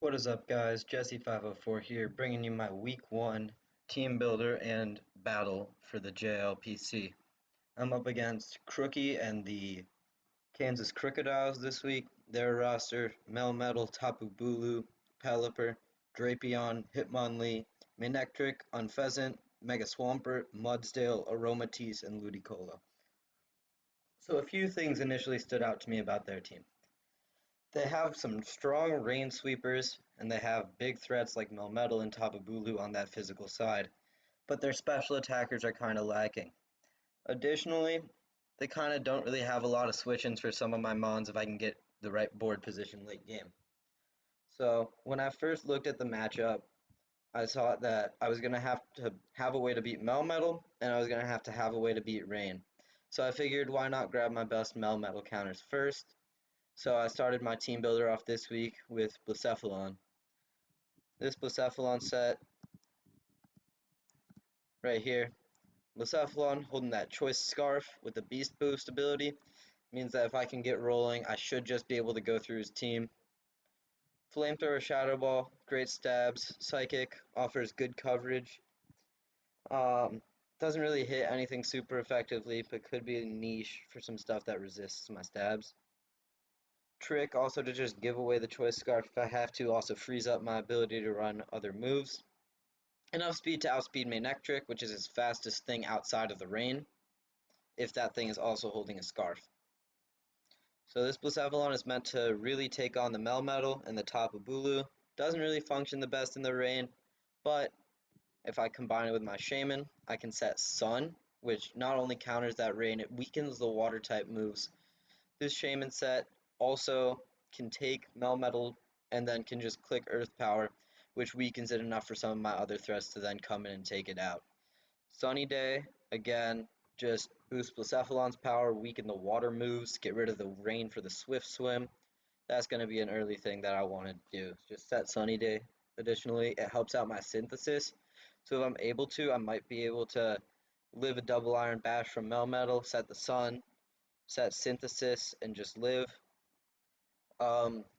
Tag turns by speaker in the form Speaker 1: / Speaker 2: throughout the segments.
Speaker 1: What is up, guys? Jesse504 here, bringing you my week 1 team builder and battle for the JLPC. I'm up against Krookie and the Kansas Crocodiles this week. Their roster: Melmetal, Tapu Bulu, Pelipper, Drapion, Hitmonlee, Manectric, Unpheasant, Mega Swampert, Mudsdale, Aromatisse, and Ludicolo. So a few things initially stood out to me about their team. They have some strong rain sweepers, and they have big threats like Melmetal and Tapu Bulu on that physical side, but their special attackers are kind of lacking. Additionally, they kind of don't really have a lot of switch-ins for some of my mons if I can get the right board position late game. So when I first looked at the matchup, I saw that I was going to have a way to beat Melmetal, and I was going to have a way to beat Rain. So I figured, why not grab my best Melmetal counters first. So I started my team builder off this week with Blacephalon. This Blacephalon set right here, Blacephalon holding that choice scarf with the beast boost ability, means that if I can get rolling, I should just be able to go through his team. Flamethrower Shadow Ball, great stabs. Psychic offers good coverage. Doesn't really hit anything super effectively, but could be a niche for some stuff that resists my stabs. Trick, also to just give away the choice scarf if I have to, also frees up my ability to run other moves. Enough speed to outspeed Manectric, which is his fastest thing outside of the rain, if that thing is also holding a scarf. So this Blacephalon is meant to really take on the Melmetal and the Tapu Bulu. Doesn't really function the best in the rain, but if I combine it with my Shaman, I can set Sun, which not only counters that rain, it weakens the water type moves. This Shaman set also can take Melmetal and then can just click Earth Power, which weakens it enough for some of my other threats to then come in and take it out. Sunny Day, again, just boost Blacephalon's power, weaken the water moves, get rid of the rain for the Swift Swim. That's going to be an early thing that I want to do. Just set Sunny Day. Additionally, it helps out my synthesis. So if I'm able to, I might be able to live a double Iron Bash from Melmetal, set the Sun, set Synthesis, and just live.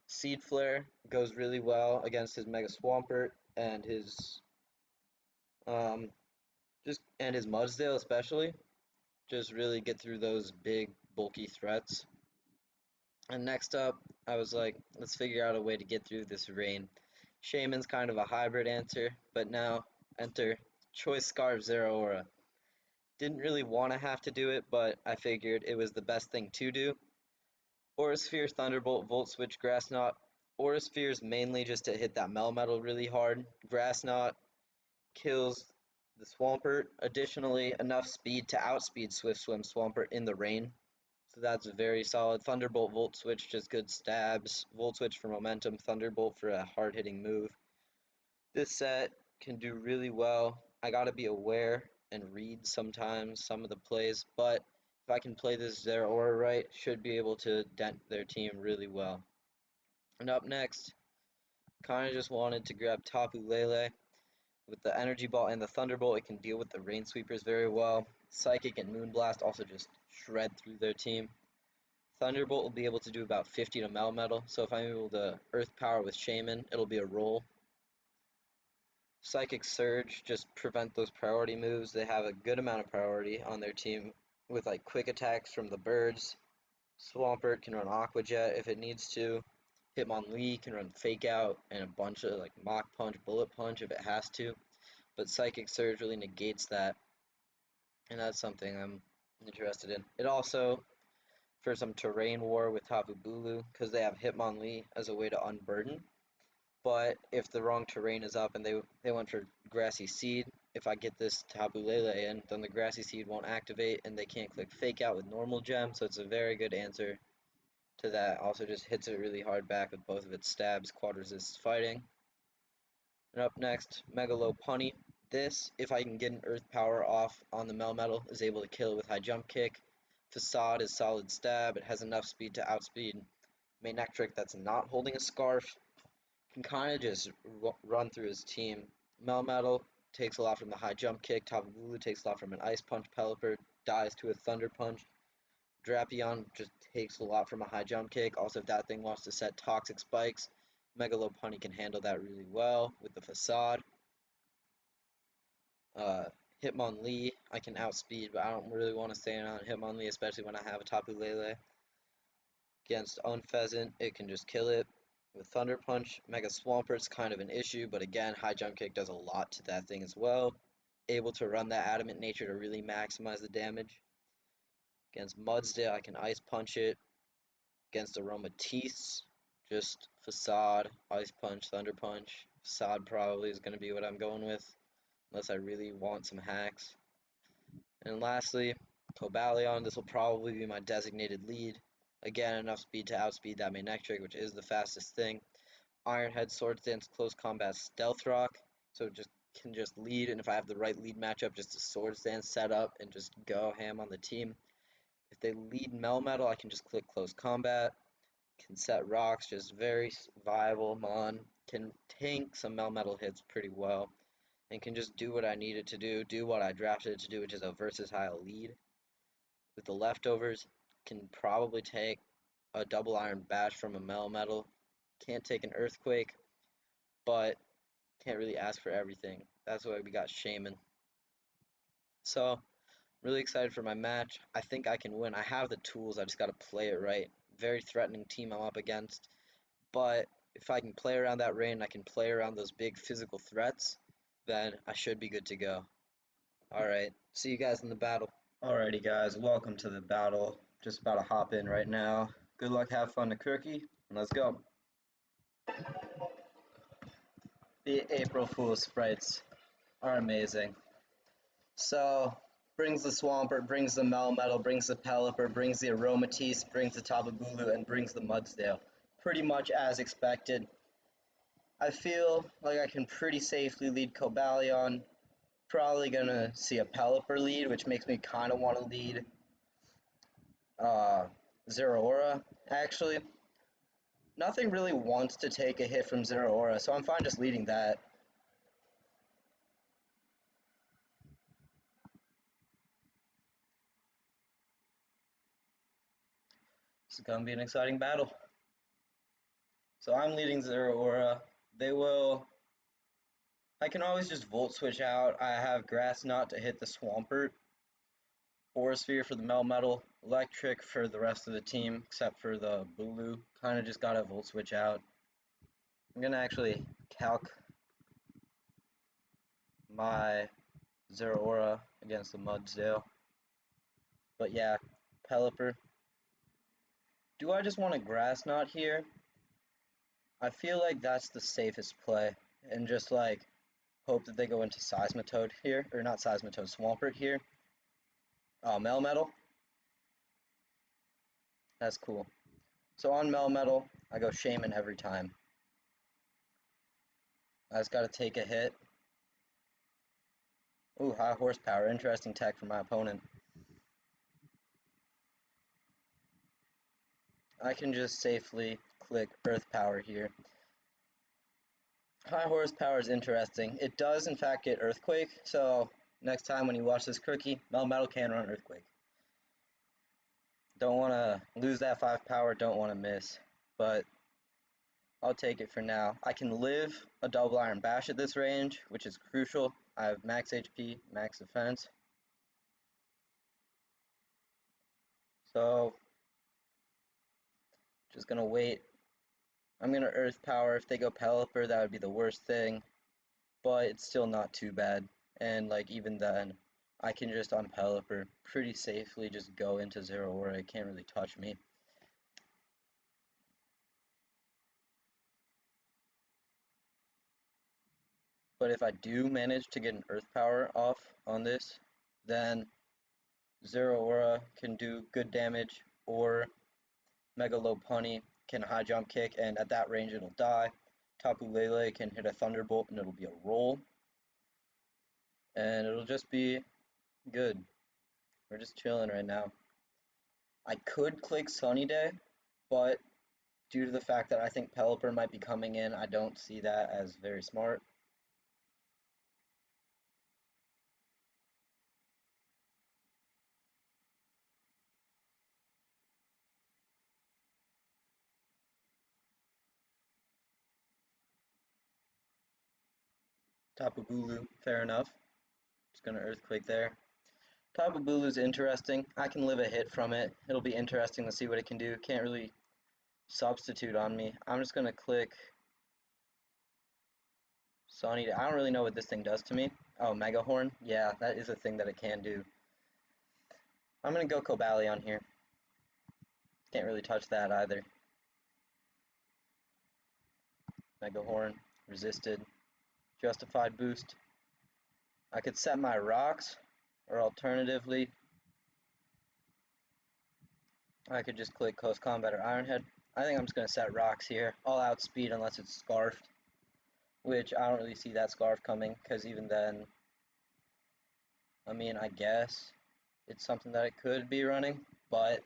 Speaker 1: Seed Flare goes really well against his Mega Swampert and his his Mudsdale especially. Just really get through those big bulky threats. And next up, I was like, let's figure out a way to get through this rain. Shaman's kind of a hybrid answer, but now enter Choice Scarf Zeraora. Didn't really want to have to do it, but I figured it was the best thing to do. Aura Sphere, Thunderbolt, Volt Switch, Grass Knot. Aura Sphere is mainly just to hit that Melmetal really hard. Grass Knot kills the Swampert. Additionally, enough speed to outspeed Swift Swim Swampert in the rain. So that's very solid. Thunderbolt, Volt Switch, just good stabs. Volt Switch for momentum. Thunderbolt for a hard-hitting move. This set can do really well. I gotta be aware and read sometimes some of the plays, but if I can play this Zeraora right, should be able to dent their team really well. And up next, kind of just wanted to grab Tapu Lele. With the Energy Ball and the Thunderbolt, it can deal with the Rain Sweepers very well. Psychic and Moonblast also just shred through their team. Thunderbolt will be able to do about 50 to Melmetal, so if I'm able to Earth Power with Shaman, it'll be a roll. Psychic Surge, just prevent those priority moves. They have a good amount of priority on their team with like quick attacks from the birds. Swampert can run Aqua Jet if it needs to. Hitmonlee can run Fake Out and a bunch of like Mach Punch, Bullet Punch if it has to. But Psychic Surge really negates that, and that's something I'm interested in. It also, for some terrain war with Tapu Bulu, because they have Hitmonlee as a way to unburden. But if the wrong terrain is up and they went for Grassy Seed, if I get this Tapu Lele in, then the Grassy Seed won't activate and they can't click Fake Out with normal gem, so it's a very good answer to that. Also just hits it really hard back with both of its stabs, quad resists fighting. And up next, Megalo Punny. This, if I can get an Earth Power off on the Melmetal, is able to kill it with high jump kick. Facade is solid stab, it has enough speed to outspeed Manectric that's not holding a scarf. Can kind of just run through his team. Melmetal takes a lot from the high jump kick. Tapu Bulu takes a lot from an ice punch. Pelipper dies to a thunder punch. Drapion just takes a lot from a high jump kick. Also, if that thing wants to set toxic spikes, Megalopunny can handle that really well with the Facade. Hitmonlee, I can outspeed, but I don't really want to stay on Hitmonlee, especially when I have a Tapu Lele. Against Unpheasant, it can just kill it. With Thunder Punch, Mega Swampert's kind of an issue, but again, High Jump Kick does a lot to that thing as well. Able to run that Adamant Nature to really maximize the damage. Against Mudsdale, I can Ice Punch it. Against Aromatisse, just Facade, Ice Punch, Thunder Punch. Facade probably is going to be what I'm going with, unless I really want some hacks. And lastly, Cobalion, this will probably be my designated lead. Again, enough speed to outspeed that Manectric, which is the fastest thing. Iron Head, Swords Dance, Close Combat, Stealth Rock, so it can just lead, and if I have the right lead matchup, just a Swords Dance set up and just go ham on the team. If they lead Melmetal, I can just click Close Combat, can set rocks, just very viable Mon, can tank some Melmetal hits pretty well, and can just do what I need it to do what I drafted it to do, which is a versatile lead. With the leftovers, can probably take a double Iron Bash from a Melmetal. Can't take an Earthquake, but can't really ask for everything. That's why we got Shaman. So, really excited for my match. I think I can win. I have the tools, I just got to play it right. Very threatening team I'm up against, but if I can play around that rain, I can play around those big physical threats, then I should be good to go. Alright, see you guys in the battle. Alrighty guys, welcome to the battle. Just about to hop in right now. Good luck, have fun to Krookie, and let's go. The April Fool's sprites are amazing. So, brings the Swampert, brings the Melmetal, brings the Pelipper, brings the Aromatisse, brings the Tapu Bulu, and brings the Mudsdale. Pretty much as expected. I feel like I can pretty safely lead Cobalion. Probably gonna see a Pelipper lead, which makes me kind of want to lead Zeraora, actually. Nothing really wants to take a hit from Zeraora, so I'm fine just leading that. This is gonna be an exciting battle. So I'm leading Zeraora. They will... I can always just Volt Switch out. I have Grass Knot to hit the Swampert. Aura Sphere for the Melmetal. Electric for the rest of the team, except for the Bulu. Kinda just gotta Volt Switch out. I'm gonna actually calc my Zeraora against the Mudsdale. But yeah, Pelipper. Do I just want a Grass Knot here? I feel like that's the safest play. And just like hope that they go into Seismitoad here. Or not Seismitoad, Swampert here. Melmetal. That's cool. So on Melmetal, I go Shaman every time. I just gotta take a hit. Ooh, high horsepower. Interesting tech for my opponent. I can just safely click Earth Power here. High horsepower is interesting. It does in fact get Earthquake, so next time when you watch this Krookie, Melmetal can run Earthquake. Don't want to lose that 5 power, don't want to miss, but I'll take it for now. I can live a double Iron Bash at this range, which is crucial. I have max HP, max defense. So, just gonna wait. I'm gonna Earth Power. If they go Pelipper, that would be the worst thing, but it's still not too bad. And like even then, I can just on Pelipper pretty safely just go into Zeraora. It can't really touch me. But if I do manage to get an Earth Power off on this, then Zeraora can do good damage, or Megalopunny can High Jump Kick, and at that range it'll die. Tapu Lele can hit a Thunderbolt, and it'll be a roll. And it'll just be good. We're just chilling right now. I could click Sunny Day, but due to the fact that I think Pelipper might be coming in, I don't see that as very smart. Tapu Bulu, fair enough. Just gonna Earthquake there. Tapu Bulu's interesting. I can live a hit from it. It'll be interesting to see what it can do. Can't really substitute on me. I'm just gonna click Sunny. I don't really know what this thing does to me. Oh, Mega Horn? Yeah, that is a thing that it can do. I'm gonna go Cobalion here. Can't really touch that either. Mega Horn, resisted. Justified boost. I could set my rocks, or alternatively, I could just click Close Combat or Ironhead. I think I'm just gonna set rocks here. All outspeed unless it's Scarfed, which I don't really see that Scarf coming, because even then, I mean, I guess it's something that it could be running, but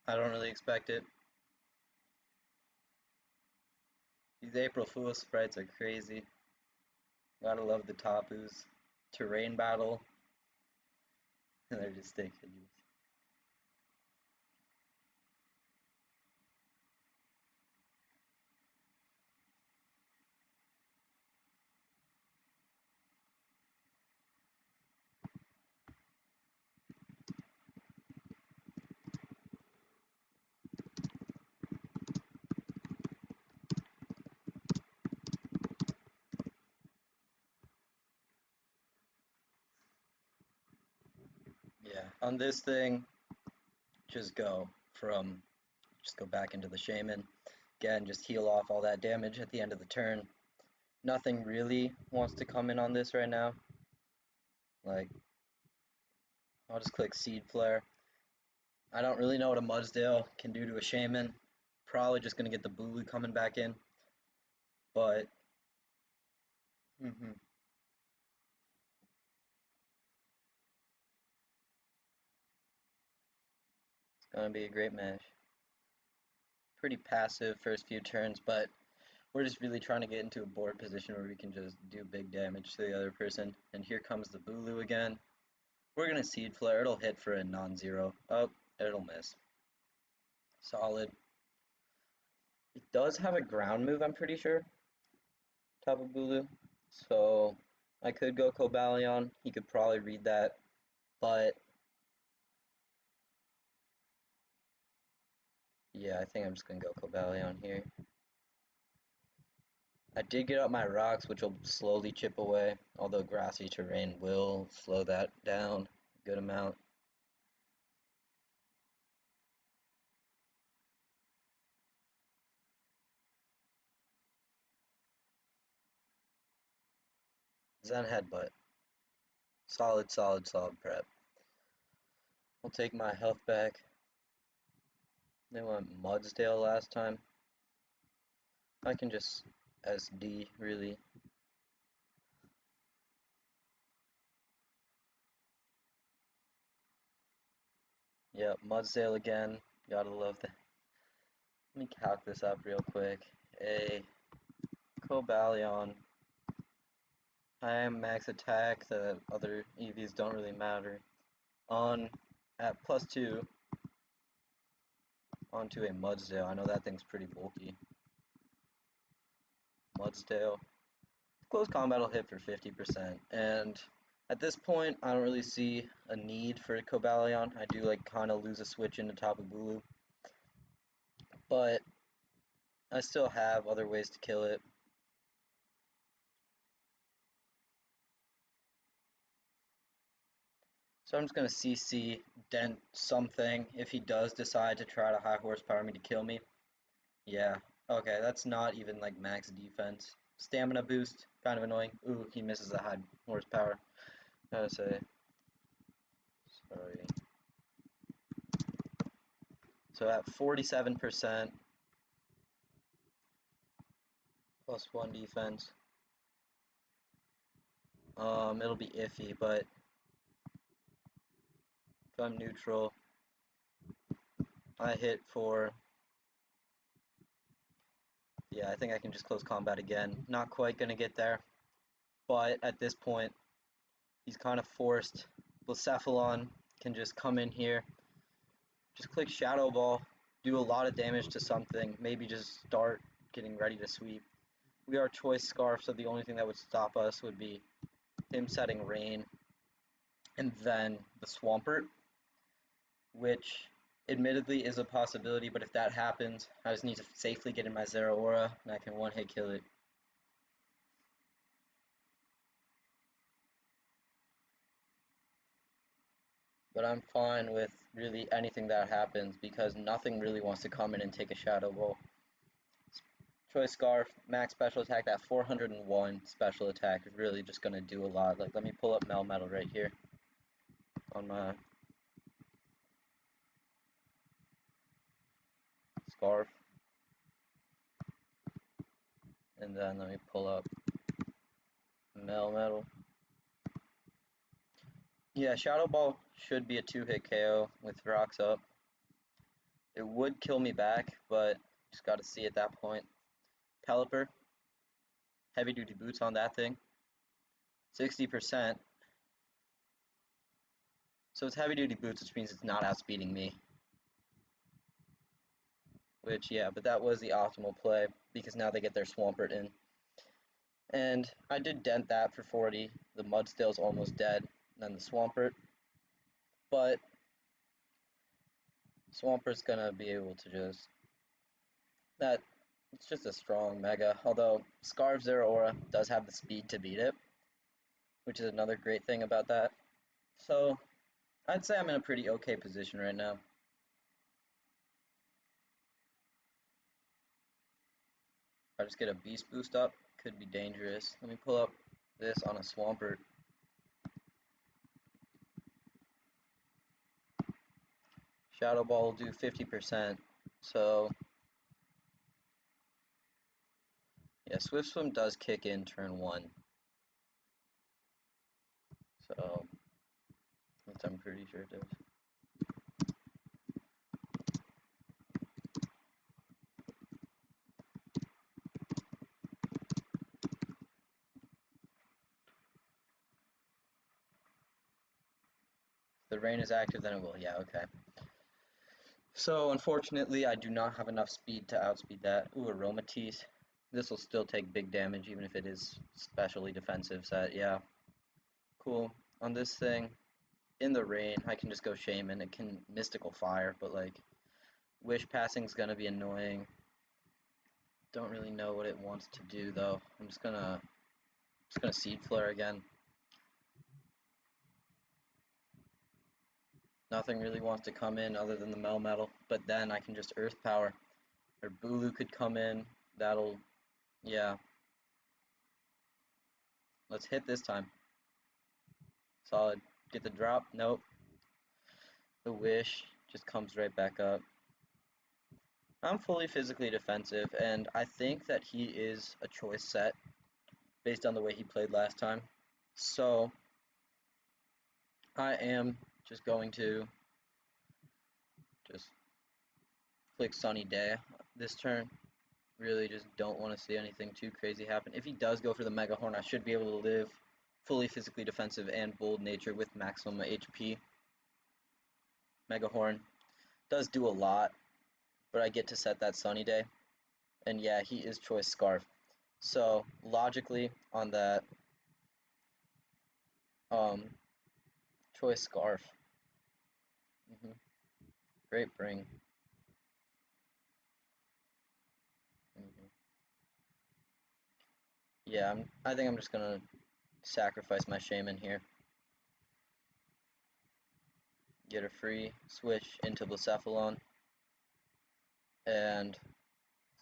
Speaker 1: I don't really expect it. These April Fool's sprites are crazy. Gotta love the Tapus. Terrain battle. And they're just stick figures. Yeah, on this thing, just go back into the Shaman. Again, just heal off all that damage at the end of the turn. Nothing really wants to come in on this right now. Like, I'll just click Seed Flare. I don't really know what a Mudsdale can do to a Shaman. Probably just going to get the Bulu coming back in. But, it's going to be a great match. Pretty passive first few turns, but we're just really trying to get into a board position where we can just do big damage to the other person. And here comes the Bulu again. We're going to Seed Flare. It'll hit for a non-zero. Oh, it'll miss. Solid. It does have a ground move, I'm pretty sure. Tapu Bulu. So I could go Cobalion. He could probably read that. But yeah, I think I'm just going to go Cobalion here. I did get up my rocks, which will slowly chip away, although grassy terrain will slow that down a good amount. Zen Headbutt. Solid, solid, solid prep. I'll take my health back. They went Mudsdale last time. I can just SD, really. Yep, Mudsdale again. Gotta love that. Let me calc this up real quick. A Cobalion. I am max attack, the other EVs don't really matter. On at +2 onto a Mudsdale. I know that thing's pretty bulky. Mudsdale. Close combat will hit for 50%, and at this point, I don't really see a need for a Cobalion. I do like kind of lose a switch into Tapu Bulu, but I still have other ways to kill it. So I'm just going to CC dent something if he does decide to try to high horsepower me to kill me. Yeah, okay, that's not even like max defense. Stamina boost, kind of annoying. Ooh, he misses the high horsepower. Gotta say, sorry. So at 47%, +1 defense. It'll be iffy, but if I'm neutral, I hit for, yeah, I think I can just close combat again. Not quite gonna get there, but at this point, he's kind of forced. Blacephalon can just come in here, just click Shadow Ball, do a lot of damage to something, maybe just start getting ready to sweep. We are Choice Scarf, so the only thing that would stop us would be him setting rain, and then the Swampert, which admittedly is a possibility, but if that happens, I just need to safely get in my Zero Aura, and I can one-hit kill it. But I'm fine with really anything that happens, because nothing really wants to come in and take a Shadow Ball. Choice Scarf, max special attack, that 401 special attack is really just going to do a lot. Like, let me pull up Melmetal right here on my Scarf. And then let me pull up Melmetal. Yeah, Shadow Ball should be a 2-hit KO with rocks up. It would kill me back, but just got to see at that point. Pelipper, heavy duty boots on that thing, 60%. So it's heavy duty boots, which means it's not outspeeding me. Which, yeah, but that was the optimal play, because now they get their Swampert in. And I did dent that for 40. The Mudstale's almost dead, and then the Swampert. But Swampert's gonna be able to just... It's just a strong Mega. Although, Scarf Zero Aura does have the speed to beat it, which is another great thing about that. So, I'd say I'm in a pretty okay position right now. If I just get a Beast Boost up, could be dangerous. Let me pull up this on a Swampert. Shadow Ball will do 50%, so yeah, Swift Swim does kick in turn 1. So, I'm pretty sure it does. If the rain is active, then it will. Yeah, okay. So, unfortunately, I do not have enough speed to outspeed that. Ooh, Aromatisse. This will still take big damage, even if it is specially defensive set. Yeah. Cool. On this thing, in the rain, I can just go Shaman. It can Mystical Fire, but, like, Wish Passing's gonna be annoying. Don't really know what it wants to do, though. I'm just gonna Seed Flare again. Nothing really wants to come in other than the Melmetal, but then I can just Earth Power. Or Bulu could come in. That'll, yeah. Let's hit this time. Solid. Get the drop? Nope. The Wish just comes right back up. I'm fully physically defensive, and I think that he is a choice set based on the way he played last time. So, I am just going to just click Sunny Day this turn. Really just don't want to see anything too crazy happen. If he does go for the Mega Horn, I should be able to live fully physically defensive and bold nature with maximum HP. Mega Horn does do a lot, but I get to set that Sunny Day. And yeah, he is choice Scarf. So logically on that choice Scarf. Great bring. Yeah, I think I'm just gonna sacrifice my Shaman here. Get a free switch into Blacephalon. And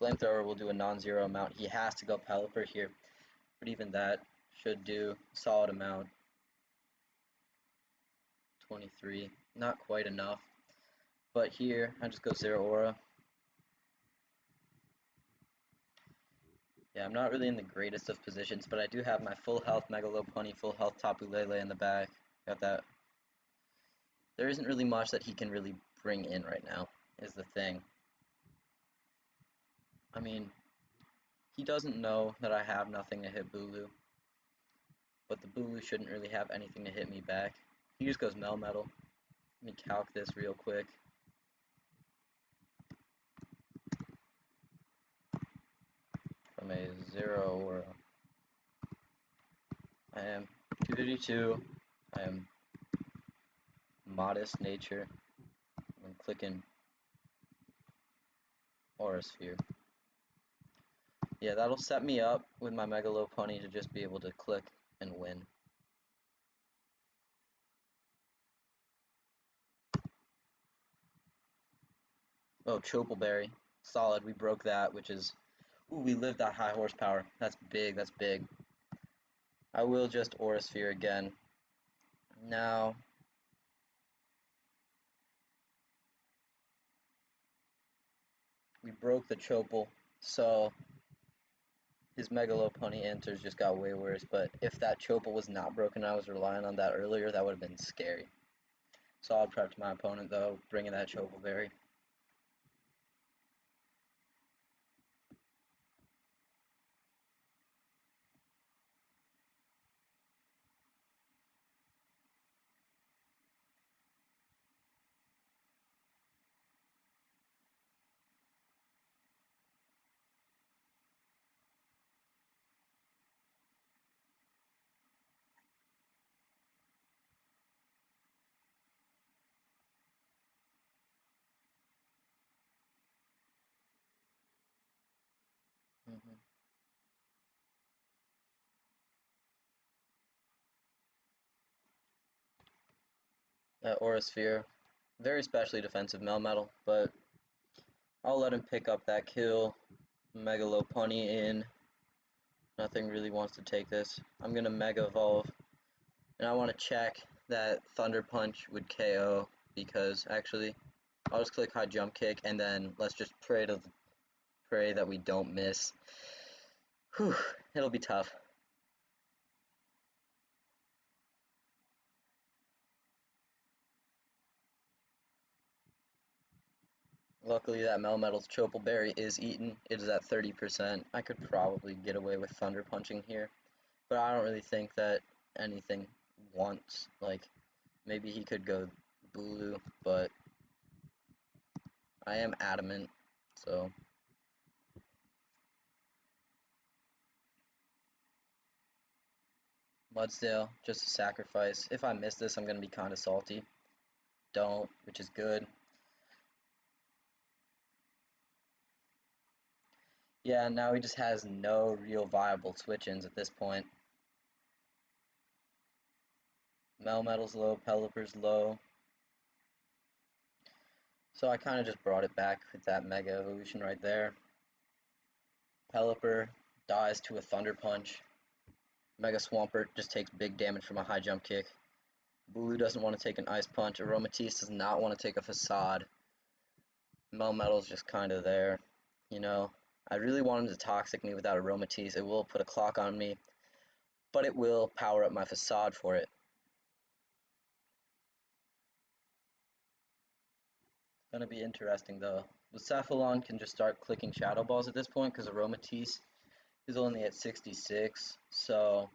Speaker 1: Flamethrower will do a non-zero amount. He has to go Pelipper here, but even that should do a solid amount. 23, not quite enough. But here, I just go Zero Aura. Yeah, I'm not really in the greatest of positions, but I do have my full health Megalopunny, full health Tapu Lele in the back. Got that. There isn't really much that he can really bring in right now, is the thing. I mean, he doesn't know that I have nothing to hit Bulu, but the Bulu shouldn't really have anything to hit me back. He just goes Melmetal. Let me calc this real quick. From a Zero Aura, I am 252. I am modest nature. I'm clicking Aura Sphere. Yeah, that'll set me up with my Megalopunny to just be able to click and win. Oh, Choppleberry. Solid. We broke that, which is... Ooh, we lived that high horsepower. That's big. That's big. I will just Aura Sphere again. Now... we broke the Chopple, so... his Megalopunny answers just got way worse, but if that Chopple was not broken, I was relying on that earlier, that would have been scary. Solid prep to my opponent, though, bringing that Choppleberry. That Aura Sphere, very specially defensive Melmetal, but I'll let him pick up that kill. Megalopunny in. Nothing really wants to take this. I'm going to Mega Evolve, and I want to check that Thunder Punch would KO, because actually, I'll just click High Jump Kick, and then let's just pray that we don't miss. Whew, it'll be tough. Luckily, that Melmetal's Choppleberry is eaten. It is at 30%. I could probably get away with Thunder Punching here, but I don't really think that anything wants, like, maybe he could go Bulu, but I am adamant, so... Mudsdale, just a sacrifice. If I miss this, I'm going to be kind of salty. Don't, which is good. Yeah, now he just has no real viable switch-ins at this point. Melmetal's low, Pelipper's low. So I kind of just brought it back with that Mega Evolution right there. Pelipper dies to a Thunder Punch. Mega Swampert just takes big damage from a High Jump Kick. Bulu doesn't want to take an Ice Punch. Aromatisse does not want to take a Facade. Melmetal's just kind of there, you know. I really want him to Toxic me without Aromatisse. It will put a clock on me, but it will power up my Facade for it. It's going to be interesting, though. Bucephalon can just start clicking Shadow Balls at this point because Aromatisse is only at 66, so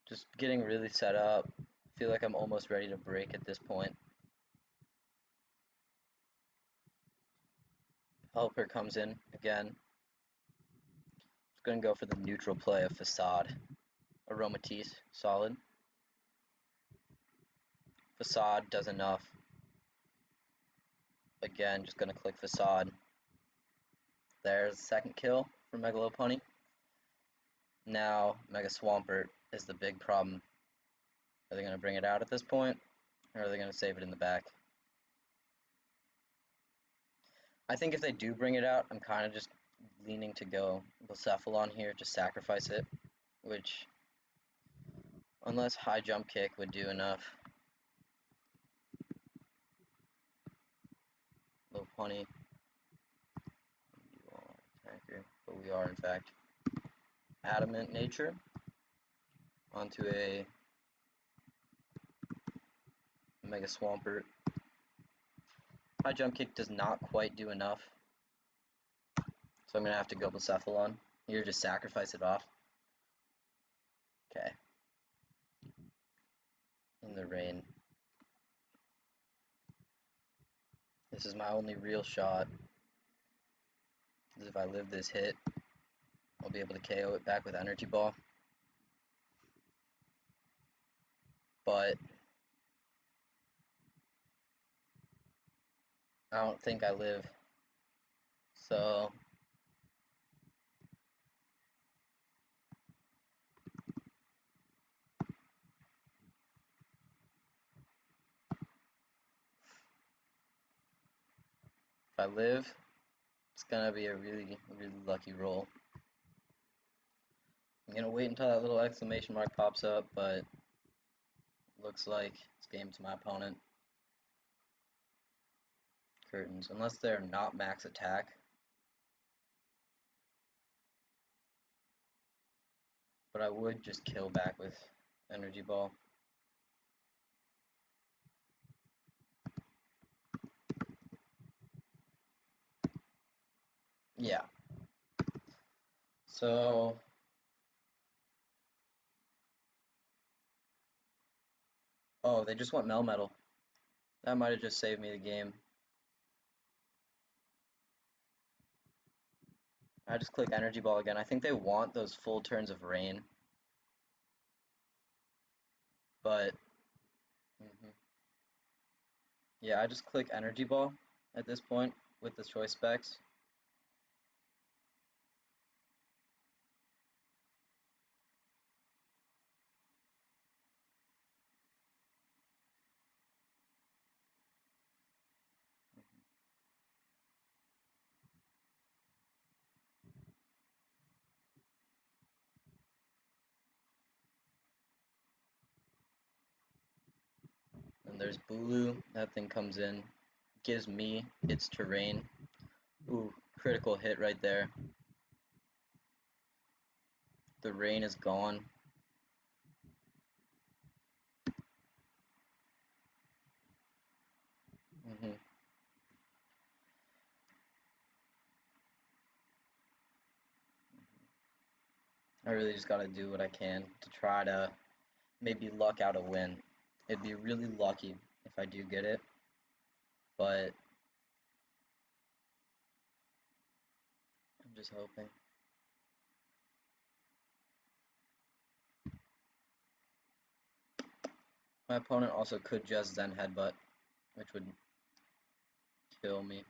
Speaker 1: just getting really set up. I feel like I'm almost ready to break at this point. Helper comes in again. Just going to go for the neutral play of Facade. Aromatisse, solid. Facade does enough. Again, just going to click Facade. There's the second kill for Megalopunny. Now, Mega Swampert is the big problem. Are they going to bring it out at this point, or are they going to save it in the back? I think if they do bring it out, I'm kind of just leaning to go Bucephalon here, just sacrifice it, which, unless High Jump Kick would do enough. Lopunny, attacker, but we are in fact adamant nature onto a Mega Swampert. High Jump Kick does not quite do enough, so I'm going to have to go Bucephalon. Here, just sacrifice it off. Okay. In the rain. This is my only real shot. Because if I live this hit, I'll be able to KO it back with Energy Ball. but I don't think I live. So if I live, it's gonna be a really, really lucky roll. I'm gonna wait until that little exclamation mark pops up, but looks like it's game to my opponent. Curtains, unless they're not max attack. But I would just kill back with energy ball. Yeah. So oh, they just went Melmetal. That might have just saved me the game. I just click energy ball again. I think they want those full turns of rain. But yeah, I just click energy ball at this point with the choice specs. And there's Bulu. That thing comes in, gives me its terrain. Ooh, critical hit right there. The rain is gone. I really just gotta do what I can to try to maybe luck out a win. It'd be really lucky if I do get it, but I'm just hoping. My opponent also could just Zen Headbutt, which would kill me.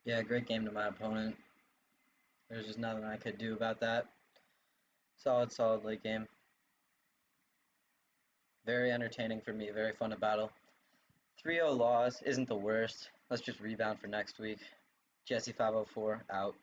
Speaker 1: Yeah, great game to my opponent. There's just nothing I could do about that. Solid, solid late game. Very entertaining for me, very fun to battle. 3-0 loss isn't the worst. Let's just rebound for next week. Jesse 504 out.